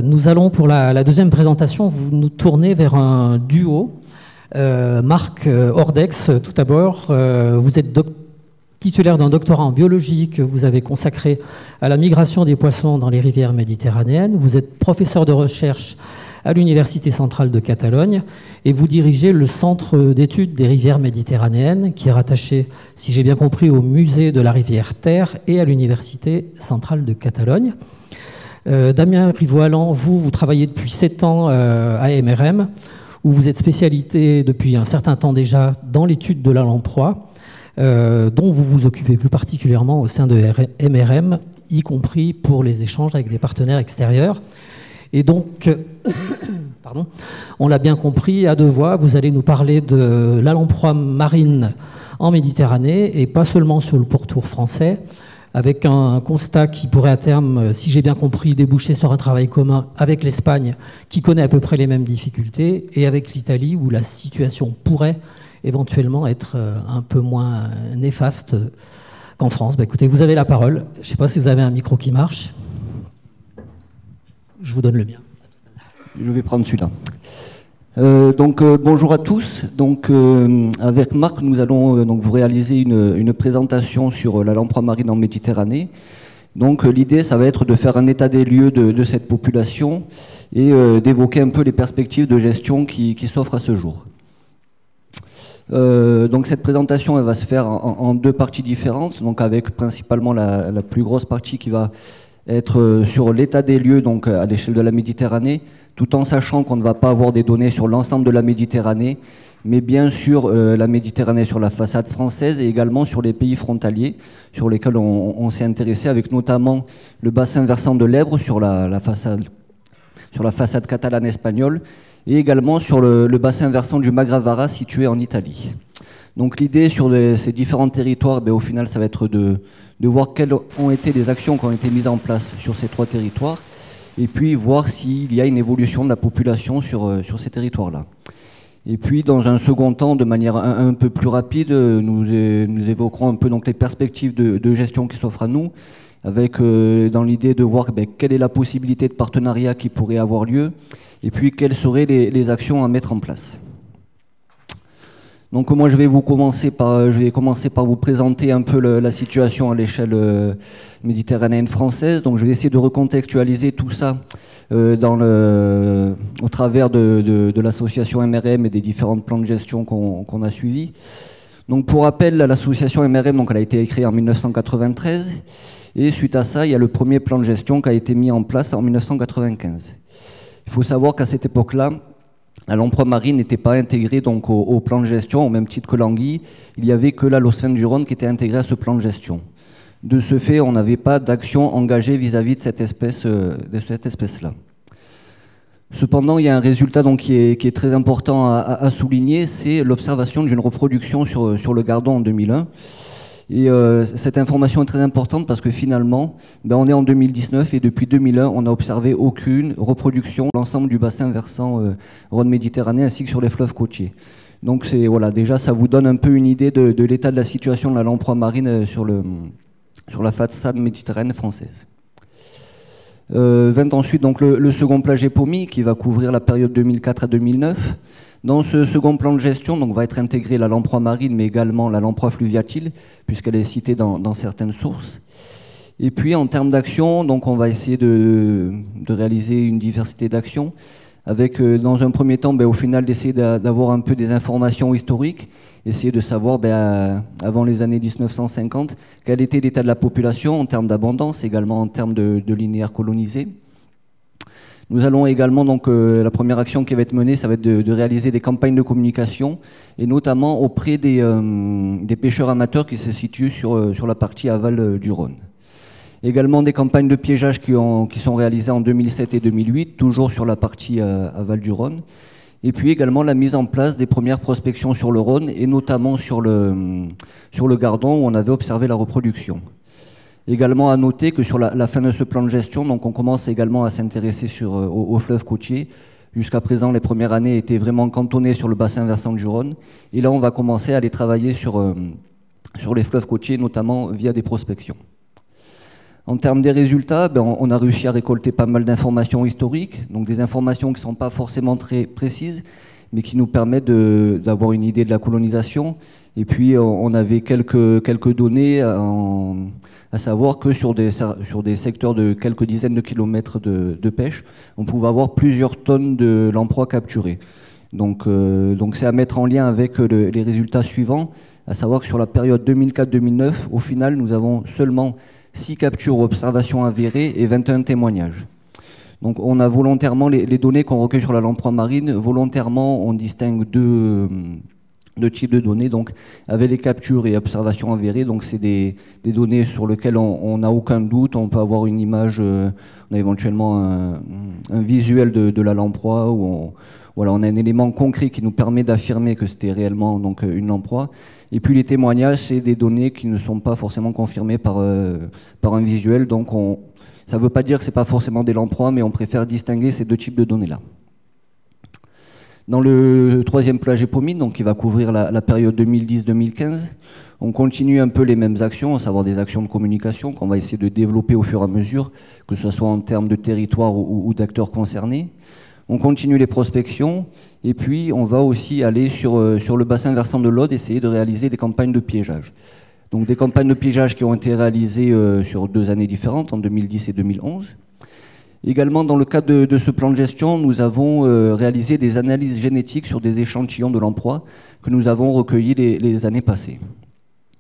Nous allons pour la deuxième présentation vous nous tourner vers un duo. Marc Ordex, tout d'abord, vous êtes titulaire d'un doctorat en biologie que vous avez consacré à la migration des poissons dans les rivières méditerranéennes. Vous êtes professeur de recherche à l'Université centrale de Catalogne et vous dirigez le Centre d'études des rivières méditerranéennes qui est rattaché, si j'ai bien compris, au musée de la rivière Ter et à l'Université centrale de Catalogne. Damien Rivoalan, vous travaillez depuis 7 ans à MRM, où vous êtes spécialisé depuis un certain temps déjà dans l'étude de la lamproie, dont vous vous occupez plus particulièrement au sein de MRM, y compris pour les échanges avec des partenaires extérieurs. Et donc, pardon, on l'a bien compris, à deux voix, vous allez nous parler de la lamproie marine en Méditerranée, et pas seulement sur le pourtour français, avec un constat qui pourrait à terme, si j'ai bien compris, déboucher sur un travail commun avec l'Espagne, qui connaît à peu près les mêmes difficultés, et avec l'Italie, où la situation pourrait éventuellement être un peu moins néfaste qu'en France. Écoutez, vous avez la parole. Je ne sais pas si vous avez un micro qui marche. Je vous donne le mien. Je vais prendre celui-là. Bonjour à tous. Avec Marc, nous allons vous réaliser une présentation sur la lamproie marine en Méditerranée. L'idée, ça va être de faire un état des lieux de cette population et d'évoquer un peu les perspectives de gestion qui s'offrent à ce jour. Cette présentation, elle va se faire en deux parties différentes, avec principalement la plus grosse partie qui va être sur l'état des lieux à l'échelle de la Méditerranée, tout en sachant qu'on ne va pas avoir des données sur l'ensemble de la Méditerranée, mais bien sûr la Méditerranée sur la façade française et également sur les pays frontaliers sur lesquels on s'est intéressé, avec notamment le bassin versant de l'Èbre sur la façade catalane espagnole et également sur le bassin versant du Magravara situé en Italie. L'idée sur ces différents territoires, au final, ça va être de voir quelles ont été les actions qui ont été mises en place sur ces trois territoires et puis voir s'il y a une évolution de la population sur ces territoires-là. Et puis, dans un second temps, de manière un peu plus rapide, nous évoquerons un peu les perspectives de gestion qui s'offrent à nous, avec dans l'idée de voir quelle est la possibilité de partenariat qui pourrait avoir lieu, et puis quelles seraient les actions à mettre en place. Moi, je vais commencer par vous présenter un peu la situation à l'échelle méditerranéenne française. Je vais essayer de recontextualiser tout ça au travers de l'association MRM et des différents plans de gestion qu'on a suivis. Pour rappel, l'association MRM, elle a été créée en 1993. Et suite à ça, il y a le premier plan de gestion qui a été mis en place en 1995. Il faut savoir qu'à cette époque-là, la lamproie marine n'était pas intégrée au plan de gestion, au même titre que l'anguille. Il n'y avait que la losfen du Rhône qui était intégrée à ce plan de gestion. De ce fait, on n'avait pas d'action engagée vis-à-vis de cette espèce-là. Cependant, il y a un résultat qui est très important à souligner, c'est l'observation d'une reproduction sur le Gardon en 2001. Et cette information est très importante parce que finalement, on est en 2019 et depuis 2001, on n'a observé aucune reproduction de l'ensemble du bassin versant Rhône Méditerranée ainsi que sur les fleuves côtiers. Voilà, déjà, ça vous donne un peu une idée de l'état de la situation de la lamproie marine sur la façade méditerranéenne française. Ensuite, le second plan GEPOMI qui va couvrir la période 2004 à 2009. Dans ce second plan de gestion, va être intégrée la lamproie marine, mais également la lamproie fluviatile, puisqu'elle est citée dans certaines sources. Et puis, en termes d'action, on va essayer de réaliser une diversité d'actions, avec, dans un premier temps, au final, d'essayer d'avoir un peu des informations historiques, essayer de savoir, avant les années 1950, quel était l'état de la population en termes d'abondance, également en termes de linéaires colonisés. Nous allons également, la première action qui va être menée, ça va être de réaliser des campagnes de communication, et notamment auprès des pêcheurs amateurs qui se situent sur la partie aval du Rhône. Également des campagnes de piégeage qui sont réalisées en 2007 et 2008, toujours sur la partie aval du Rhône. Et puis également la mise en place des premières prospections sur le Rhône, et notamment sur le Gardon, où on avait observé la reproduction. Également à noter que sur la fin de ce plan de gestion, on commence également à s'intéresser aux fleuves côtiers. Jusqu'à présent, les premières années étaient vraiment cantonnées sur le bassin versant du Rhône. Et là, on va commencer à aller travailler sur les fleuves côtiers, notamment via des prospections. En termes des résultats, on a réussi à récolter pas mal d'informations historiques, donc des informations qui ne sont pas forcément très précises, mais qui nous permettent d'avoir une idée de la colonisation. Et puis, on avait quelques données, à savoir que sur des secteurs de quelques dizaines de kilomètres de pêche, on pouvait avoir plusieurs tonnes de lamproie capturées. Donc c'est à mettre en lien avec les résultats suivants, à savoir que sur la période 2004-2009, au final, nous avons seulement 6 captures ou observations avérées et 21 témoignages. Donc on a volontairement, les données qu'on recueille sur la lamproie marine, volontairement on distingue deux types de données, donc avec les captures et observations avérées, donc c'est des données sur lesquelles on n'a aucun doute, on peut avoir une image, on a éventuellement un visuel de la lamproie, où voilà, on a un élément concret qui nous permet d'affirmer que c'était réellement donc, une lamproie. Et puis les témoignages, c'est des données qui ne sont pas forcément confirmées par un visuel, donc ça ne veut pas dire que ce n'est pas forcément des lamproies, mais on préfère distinguer ces deux types de données-là. Dans le troisième plage épomine, donc qui va couvrir la période 2010-2015, on continue un peu les mêmes actions, à savoir des actions de communication qu'on va essayer de développer au fur et à mesure, que ce soit en termes de territoire ou d'acteurs concernés. On continue les prospections, et puis on va aussi aller sur le bassin versant de l'Aude, essayer de réaliser des campagnes de piégeage. Donc des campagnes de piégeage qui ont été réalisées sur 2 années différentes, en 2010 et 2011. Également, dans le cadre de ce plan de gestion, nous avons réalisé des analyses génétiques sur des échantillons de lamproie que nous avons recueillis les années passées.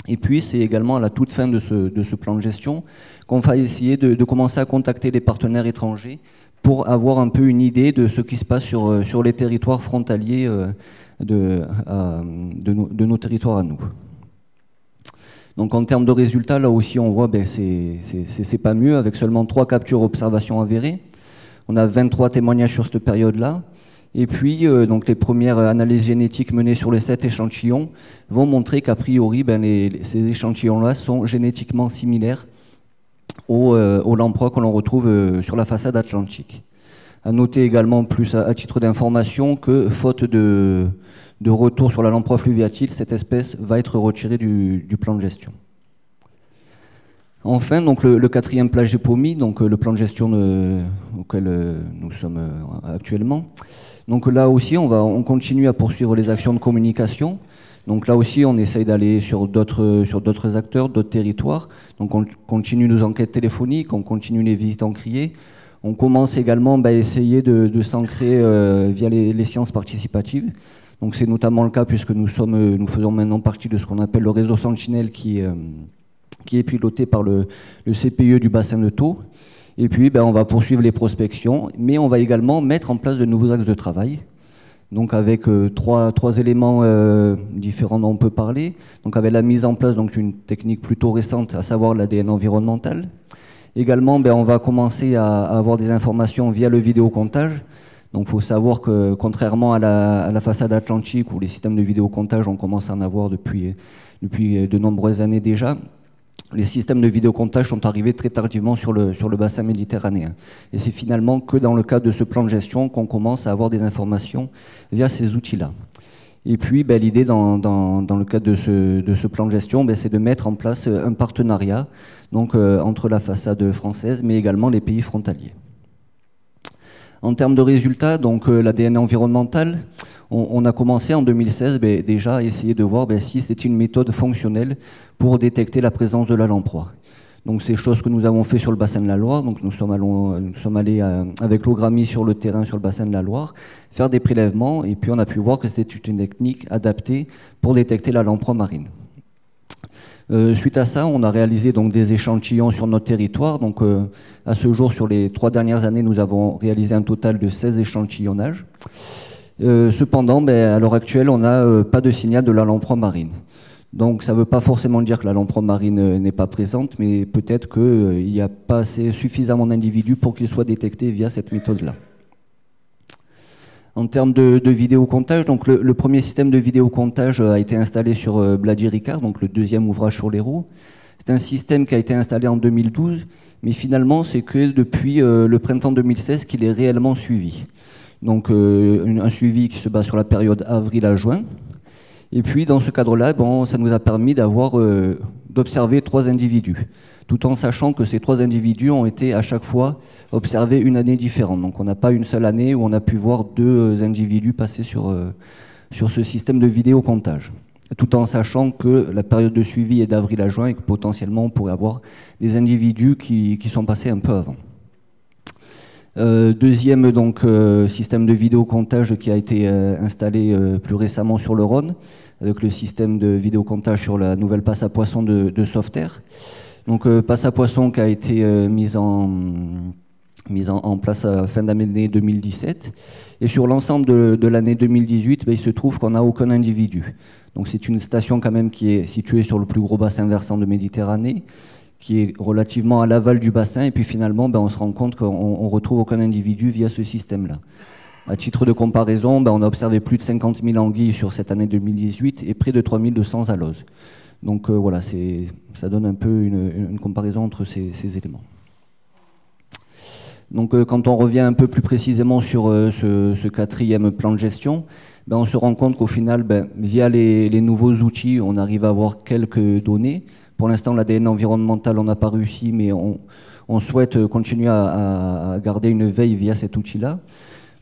Et puis, c'est également à la toute fin de ce plan de gestion qu'on va essayer de commencer à contacter les partenaires étrangers pour avoir un peu une idée de ce qui se passe sur les territoires frontaliers de nos territoires à nous. Donc en termes de résultats, là aussi on voit c'est pas mieux, avec seulement 3 captures observations avérées. On a 23 témoignages sur cette période-là. Et puis donc les premières analyses génétiques menées sur les 7 échantillons vont montrer qu'a priori ces échantillons-là sont génétiquement similaires aux lamproies que l'on retrouve sur la façade atlantique. À noter également, plus à titre d'information, que faute de retour sur la lamproie fluviatile, cette espèce va être retirée du plan de gestion. Enfin, donc le quatrième plage épomie, donc le plan de gestion auquel nous sommes actuellement. Donc là aussi, on continue à poursuivre les actions de communication. Donc là aussi, on essaye d'aller sur d'autres acteurs, d'autres territoires. Donc on continue nos enquêtes téléphoniques, on continue les visites en criée. On commence également à essayer de s'ancrer via les sciences participatives. Donc c'est notamment le cas puisque nous faisons maintenant partie de ce qu'on appelle le réseau Sentinelle qui est piloté par le CPE du bassin de Thau. Et puis on va poursuivre les prospections, mais on va également mettre en place de nouveaux axes de travail. Donc avec trois éléments différents dont on peut parler. Donc avec la mise en place d'une technique plutôt récente, à savoir l'ADN environnemental. Également, on va commencer à avoir des informations via le vidéocomptage. Donc il faut savoir que contrairement à la façade atlantique où les systèmes de vidéocomptage, on commence à en avoir depuis de nombreuses années déjà, les systèmes de vidéocomptage sont arrivés très tardivement sur le bassin méditerranéen. Et c'est finalement que dans le cadre de ce plan de gestion qu'on commence à avoir des informations via ces outils-là. Et puis l'idée dans le cadre de ce plan de gestion, c'est de mettre en place un partenariat donc, entre la façade française mais également les pays frontaliers. En termes de résultats, donc l'ADN environnemental, on a commencé en 2016 déjà à essayer de voir si c'était une méthode fonctionnelle pour détecter la présence de la lamproie. Donc c'est chose que nous avons fait sur le bassin de la Loire. Donc nous sommes allés avec l'OGRAMI sur le terrain sur le bassin de la Loire, faire des prélèvements et puis on a pu voir que c'était une technique adaptée pour détecter la lamproie marine. Suite à ça, on a réalisé donc des échantillons sur notre territoire. Donc à ce jour, sur les 3 dernières années, nous avons réalisé un total de 16 échantillonnages. Cependant, à l'heure actuelle, on n'a pas de signal de la lamproie marine. Donc ça ne veut pas forcément dire que la lamproie marine n'est pas présente, mais peut-être qu'il n'y a pas suffisamment d'individus pour qu'ils soient détectés via cette méthode-là. En termes de vidéocomptage, donc le premier système de vidéocomptage a été installé sur Blady Ricard, donc le 2e ouvrage sur l'Hérault. C'est un système qui a été installé en 2012, mais finalement c'est que depuis le printemps 2016 qu'il est réellement suivi. Donc un suivi qui se base sur la période avril à juin. Et puis dans ce cadre-là, ça nous a permis d'observer 3 individus. tout en sachant que ces 3 individus ont été à chaque fois observés une année différente. Donc on n'a pas une seule année où on a pu voir 2 individus passer sur ce système de vidéocomptage, tout en sachant que la période de suivi est d'avril à juin et que potentiellement on pourrait avoir des individus qui sont passés un peu avant. Deuxième donc, système de vidéocomptage qui a été installé plus récemment sur le Rhône, avec le système de vidéocomptage sur la nouvelle passe à poisson de Sauveterre. Donc passe à poisson qui a été mise en place à fin d'année 2017. Et sur l'ensemble de l'année 2018, il se trouve qu'on n'a aucun individu. Donc c'est une station quand même qui est située sur le plus gros bassin versant de Méditerranée, qui est relativement à l'aval du bassin, et puis finalement on se rend compte qu'on ne retrouve aucun individu via ce système-là. À titre de comparaison, on a observé plus de 50 000 anguilles sur cette année 2018 et près de 3 200 aloses. Donc voilà, ça donne un peu une comparaison entre ces éléments. Donc quand on revient un peu plus précisément sur ce 4e plan de gestion, on se rend compte qu'au final, via les nouveaux outils, on arrive à avoir quelques données. Pour l'instant, l'ADN environnemental, on n'a pas réussi, mais on souhaite continuer à garder une veille via cet outil-là.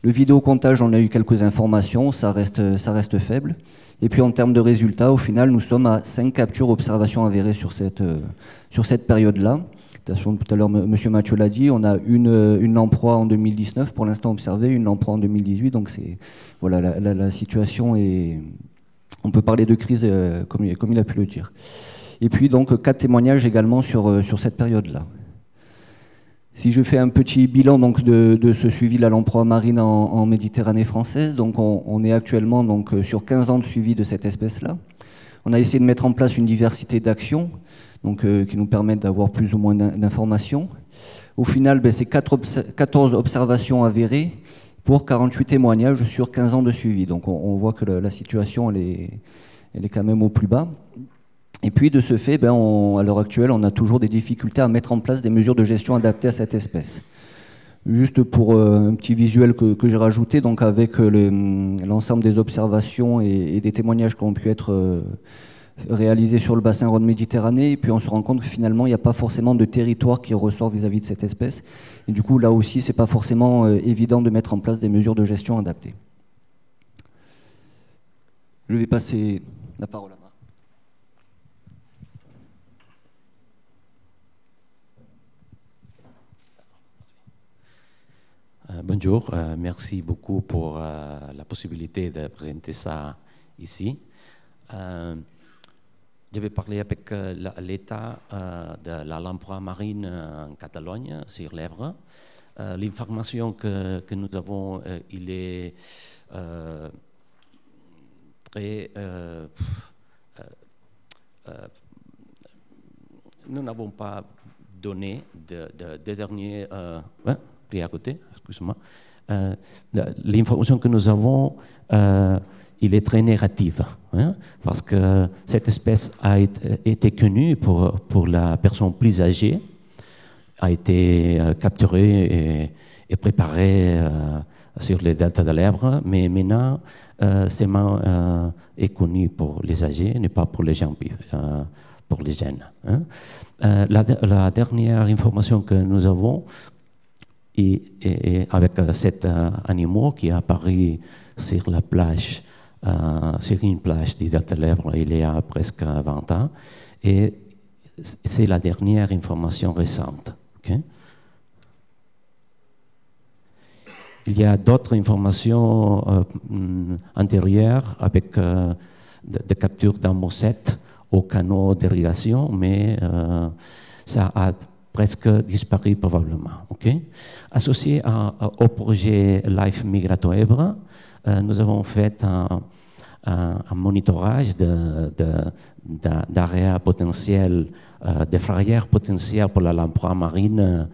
Le vidéocomptage, on a eu quelques informations, ça reste faible. Et puis en termes de résultats, au final, nous sommes à 5 captures observations avérées sur cette période-là. Tout à l'heure, M. Mathieu l'a dit, on a une lamproie en 2019, pour l'instant observée, une lamproie en 2018. Donc voilà, la situation est... On peut parler de crise comme il a pu le dire. Et puis donc 4 témoignages également sur cette période-là. Si je fais un petit bilan donc, de ce suivi de la lamproie marine en Méditerranée française, donc on est actuellement donc, sur 15 ans de suivi de cette espèce-là. On a essayé de mettre en place une diversité d'actions qui nous permettent d'avoir plus ou moins d'informations. Au final, c'est 14 observations avérées pour 48 témoignages sur 15 ans de suivi. Donc on voit que la situation elle est quand même au plus bas. Et puis, de ce fait, à l'heure actuelle, on a toujours des difficultés à mettre en place des mesures de gestion adaptées à cette espèce. Juste pour un petit visuel que j'ai rajouté, donc avec l'ensemble des observations et des témoignages qui ont pu être réalisés sur le bassin Rhône-Méditerranée, et puis on se rend compte que finalement, il n'y a pas forcément de territoire qui ressort vis-à-vis de cette espèce. Et du coup, là aussi, ce n'est pas forcément évident de mettre en place des mesures de gestion adaptées. Je vais passer la parole à Marc. Bonjour, merci beaucoup pour la possibilité de présenter ça ici. Je vais parler avec l'état de la lamproie marine en Catalogne, sur l'Èbre. L'information que nous avons, il est très... nous n'avons pas donné de derniers... pris à côté, excuse-moi. L'information que nous avons, il est très négative, parce que cette espèce a été connue pour la personne plus âgée, a été capturée et préparée sur les deltas de l'Èbre, mais maintenant, seulement est connu pour les âgés, n'est pas pour les gens, pour les jeunes. La dernière information que nous avons, et avec cet animal qui est apparu sur la plage, sur une plage du delta de l'Èbre il y a presque 20 ans, et c'est la dernière information récente. Okay? Il y a d'autres informations antérieures avec des captures d'un mosset au canot d'irrigation, mais ça a presque disparu probablement. Okay? Associé au projet Life Migrato Èbre, nous avons fait un monitorage d'area potentielle, de barrières potentielles pour la lamproie marine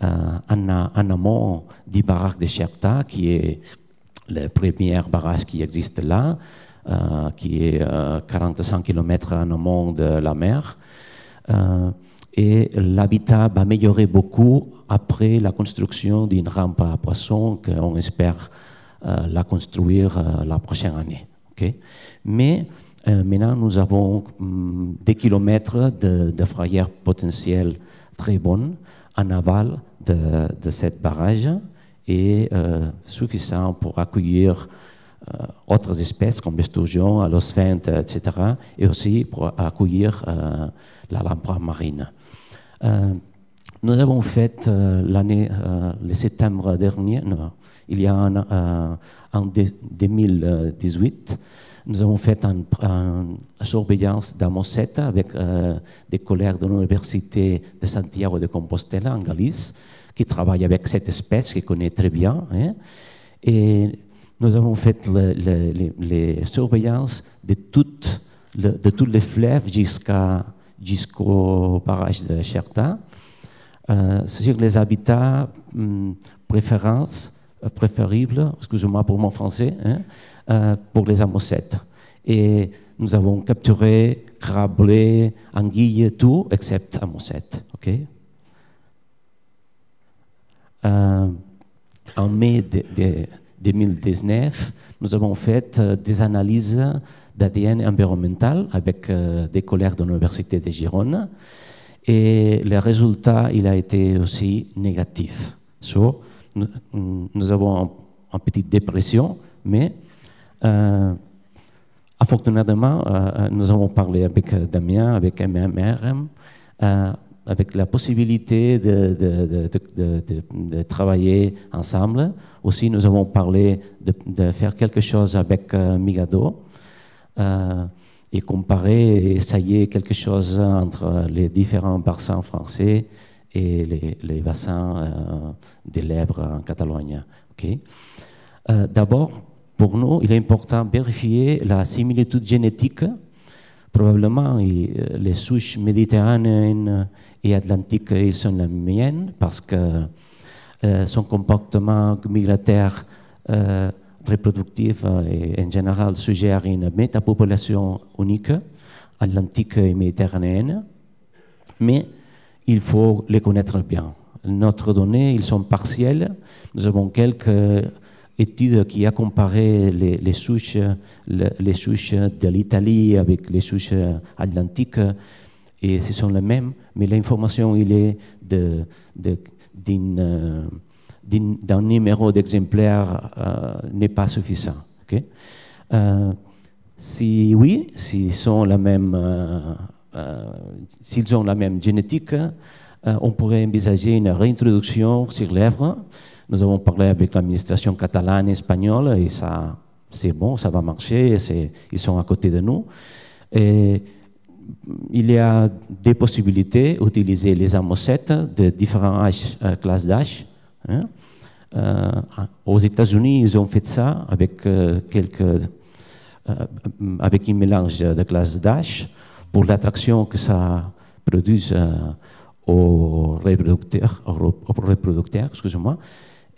en amont du barrage de Cherta, qui est le premier barrage qui existe là, qui est 45 km en amont de la mer. Et l'habitat va améliorer beaucoup après la construction d'une rampe à poissons qu'on espère la construire la prochaine année. Okay? Mais Maintenant, nous avons des kilomètres de frayer potentiels très bons en aval de cette barrage et suffisant pour accueillir autres espèces comme l'esturgeon, l'osphène, etc. et aussi pour accueillir la lamproie marine. Nous avons fait le septembre dernier, non, il y a en 2018, nous avons fait une surveillance d'Amosette avec des collègues de l'Université de Santiago de Compostela en Galice, qui travaillent avec cette espèce, qui connaît très bien. Hein, et nous avons fait les surveillances de tous les fleuves jusqu'au barrage de Cherta, sur les habitats préféribles, excusez-moi pour mon français, hein, pour les amosettes. Et nous avons capturé crablés, anguilles, tout, except amosettes. Okay? En mai 2019, nous avons fait des analyses d'ADN environnemental avec des collègues de l'Université de Gironne. Et le résultat, il a été aussi négatif. So, nous avons une petite dépression, mais afortunadement, nous avons parlé avec Damien, avec MMRM, avec la possibilité de travailler ensemble. Aussi, nous avons parlé de faire quelque chose avec Migado et comparer et essayer quelque chose entre les différents bassins français et les bassins de l'Èbre en Catalogne. Okay. D'abord, pour nous, il est important de vérifier la similitude génétique. Probablement, les souches méditerranéennes et atlantiques ils sont les miennes parce que son comportement migratoire reproductif et en général suggère une métapopulation unique, atlantique et méditerranéenne. Mais il faut les connaître bien. Notre données, ils sont partielles. Nous avons quelques études qui ont comparé les souches de l'Italie avec les souches atlantiques et ce sont les mêmes, mais l'information il est d'un numéro d'exemplaires n'est pas suffisant. Okay? Si oui, s'ils ont la même génétique, on pourrait envisager une réintroduction sur l'Èbre. Nous avons parlé avec l'administration catalane et espagnole et ça, c'est bon, ça va marcher, ils sont à côté de nous. Et il y a des possibilités d'utiliser les amosettes de différentes classes d'âge. Hein. Aux États-Unis, ils ont fait ça avec avec un mélange de classes d'âge pour l'attraction que ça produit aux reproducteurs, excusez-moi.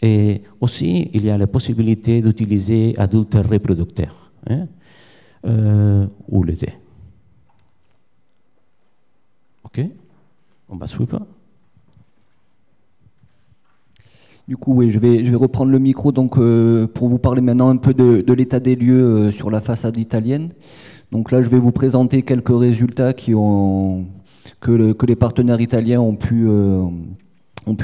Et aussi, il y a la possibilité d'utiliser adultes reproducteurs, hein, ou le thé. OK, on va suivre. Du coup, oui, je vais reprendre le micro donc, pour vous parler maintenant un peu de l'état des lieux sur la façade italienne. Donc là, je vais vous présenter quelques résultats que les partenaires italiens ont pu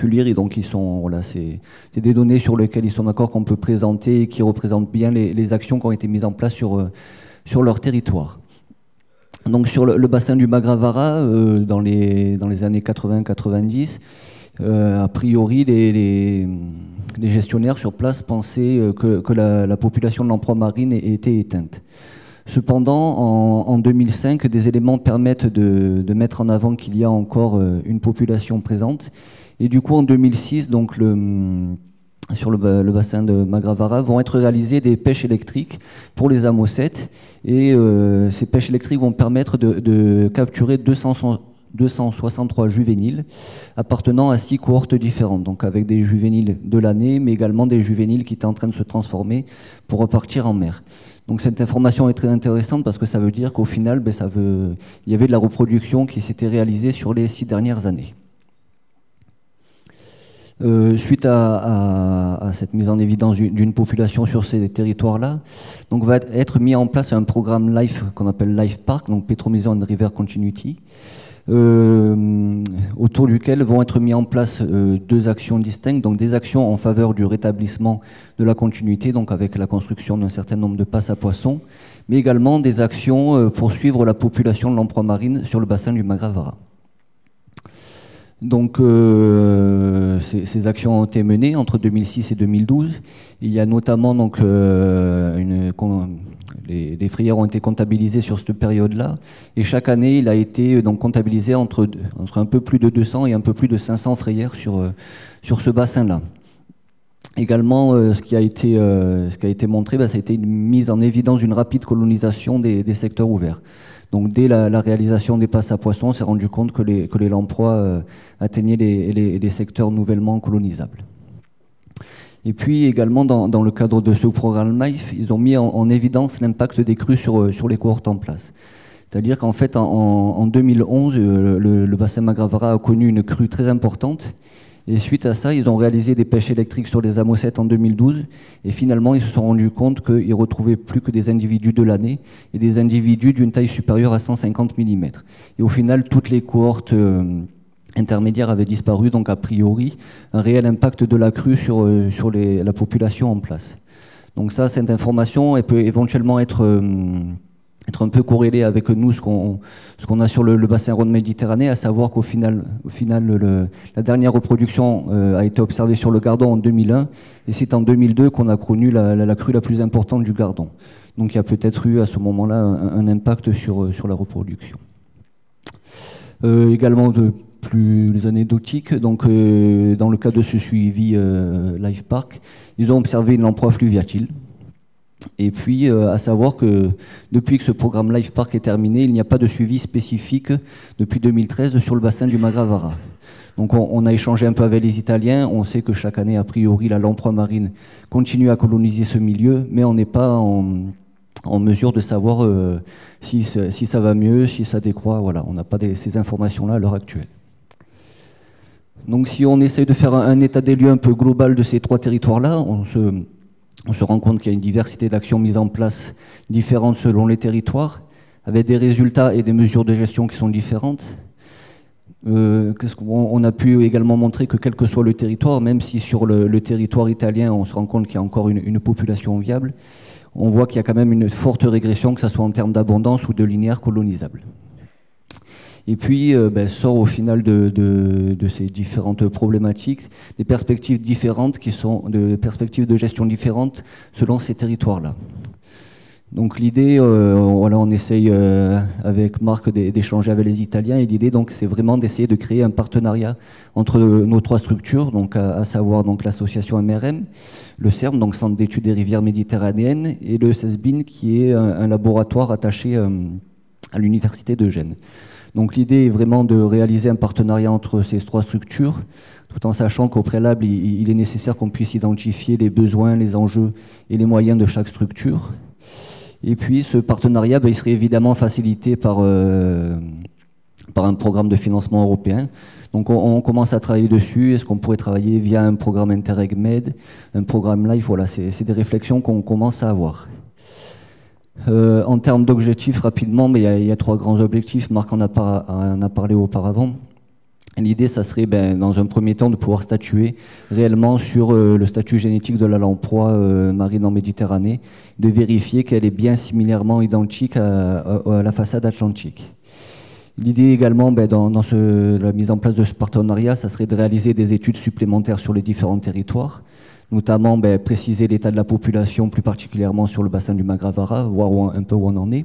lire. Et donc, voilà, c'est des données sur lesquelles ils sont d'accord qu'on peut présenter et qui représentent bien les actions qui ont été mises en place sur leur territoire. Donc, sur le bassin du Magravara, dans les années 80-90, a priori, les gestionnaires sur place pensaient que la population de lamproie marine était éteinte. Cependant, en 2005, des éléments permettent de mettre en avant qu'il y a encore une population présente. Et du coup, en 2006, donc sur le bassin de Magravara, vont être réalisées des pêches électriques pour les amosettes. Et ces pêches électriques vont permettre de capturer 263 juvéniles appartenant à 6 cohortes différentes, donc avec des juvéniles de l'année, mais également des juvéniles qui étaient en train de se transformer pour repartir en mer. Donc cette information est très intéressante parce que ça veut dire qu'au final, il y avait de la reproduction qui s'était réalisée sur les 6 dernières années. Suite à à cette mise en évidence d'une population sur ces territoires-là. Donc va être mis en place un programme LIFE qu'on appelle LIFE Park, donc Petromission and River Continuity, autour duquel vont être mis en place deux actions distinctes, donc des actions en faveur du rétablissement de la continuité, donc avec la construction d'un certain nombre de passes à poissons, mais également des actions pour suivre la population de lamproie marine sur le bassin du Magravara. Donc ces actions ont été menées entre 2006 et 2012. Il y a notamment donc, les frayères ont été comptabilisées sur cette période-là, et chaque année il a été donc comptabilisé entre un peu plus de 200 et un peu plus de 500 frayères sur ce bassin-là. Également, ce qui a été montré, ça a été une mise en évidence d'une rapide colonisation des secteurs ouverts. Donc dès la réalisation des passes à poissons, on s'est rendu compte que les lamproies atteignaient les secteurs nouvellement colonisables. Et puis également, dans le cadre de ce programme LIFE, ils ont mis en évidence l'impact des crues sur les cohortes en place. C'est-à-dire qu'en fait, en 2011, le bassin Magravara a connu une crue très importante. Et suite à ça, ils ont réalisé des pêches électriques sur les amocettes en 2012. Et finalement, ils se sont rendus compte qu'ils ne retrouvaient plus que des individus de l'année et des individus d'une taille supérieure à 150 mm. Et au final, toutes les cohortes intermédiaires avaient disparu. Donc, a priori, un réel impact de la crue sur la population en place. Donc ça, cette information, elle peut éventuellement être un peu corrélé avec nous ce qu'on a sur le bassin Rhône-Méditerranée, à savoir qu'au final, la dernière reproduction a été observée sur le Gardon en 2001, et c'est en 2002 qu'on a connu la crue la plus importante du Gardon. Donc il y a peut-être eu à ce moment-là un impact sur la reproduction. Également plus anecdotique, donc dans le cadre de ce suivi Life Park, ils ont observé une lamproie fluviatile. Et puis, à savoir que depuis que ce programme Life Park est terminé, il n'y a pas de suivi spécifique depuis 2013 sur le bassin du Magravara. Donc on a échangé un peu avec les Italiens, on sait que chaque année, a priori, la lamproie marine continue à coloniser ce milieu, mais on n'est pas en mesure de savoir si ça va mieux, si ça décroît, voilà, on n'a pas ces informations-là à l'heure actuelle. Donc si on essaie de faire un état des lieux un peu global de ces trois territoires-là, on se rend compte qu'il y a une diversité d'actions mises en place différentes selon les territoires, avec des résultats et des mesures de gestion qui sont différentes. On a pu également montrer que quel que soit le territoire, même si sur le territoire italien, on se rend compte qu'il y a encore une population viable, on voit qu'il y a quand même une forte régression, que ce soit en termes d'abondance ou de linéaire colonisable. Et puis, sort au final de ces différentes problématiques des perspectives différentes qui sont des perspectives de gestion différentes selon ces territoires-là. Donc l'idée, voilà, on essaye avec Marc d'échanger avec les Italiens, et l'idée donc c'est vraiment d'essayer de créer un partenariat entre nos trois structures, donc à savoir donc l'association MRM, le CERM, donc Centre d'études des rivières méditerranéennes, et le CESBIN qui est un laboratoire attaché à l'université de Gênes. Donc l'idée est vraiment de réaliser un partenariat entre ces trois structures, tout en sachant qu'au préalable, il est nécessaire qu'on puisse identifier les besoins, les enjeux et les moyens de chaque structure. Et puis ce partenariat, il serait évidemment facilité par un programme de financement européen. Donc on commence à travailler dessus. Est-ce qu'on pourrait travailler via un programme Interreg Med, un programme LIFE? Voilà, c'est des réflexions qu'on commence à avoir. En termes d'objectifs, rapidement, mais il y a trois grands objectifs. Marc en a parlé auparavant. L'idée, ça serait, dans un premier temps, de pouvoir statuer réellement sur le statut génétique de la lamproie marine en Méditerranée, de vérifier qu'elle est bien similairement identique à la façade atlantique. L'idée également, dans la mise en place de ce partenariat, ça serait de réaliser des études supplémentaires sur les différents territoires, notamment préciser l'état de la population, plus particulièrement sur le bassin du Magravara, voir un peu où on en est,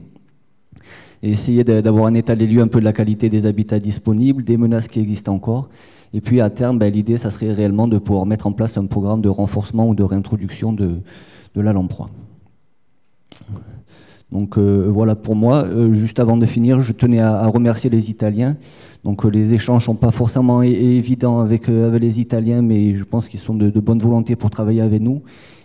et essayer d'avoir un état des lieux un peu de la qualité des habitats disponibles, des menaces qui existent encore, et puis à terme, l'idée, ça serait réellement de pouvoir mettre en place un programme de renforcement ou de réintroduction de la lamproie. Donc voilà pour moi. Juste avant de finir, je tenais à remercier les Italiens. Donc les échanges ne sont pas forcément évidents avec les Italiens, mais je pense qu'ils sont de bonne volonté pour travailler avec nous.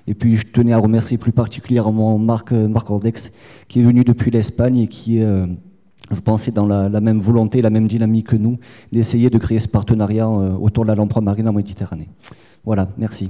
Et puis je tenais à remercier plus particulièrement Marc Ordex, qui est venu depuis l'Espagne et qui, je pense, est dans la même volonté, la même dynamique que nous, d'essayer de créer ce partenariat autour de la lamproie marine en Méditerranée. Voilà, merci.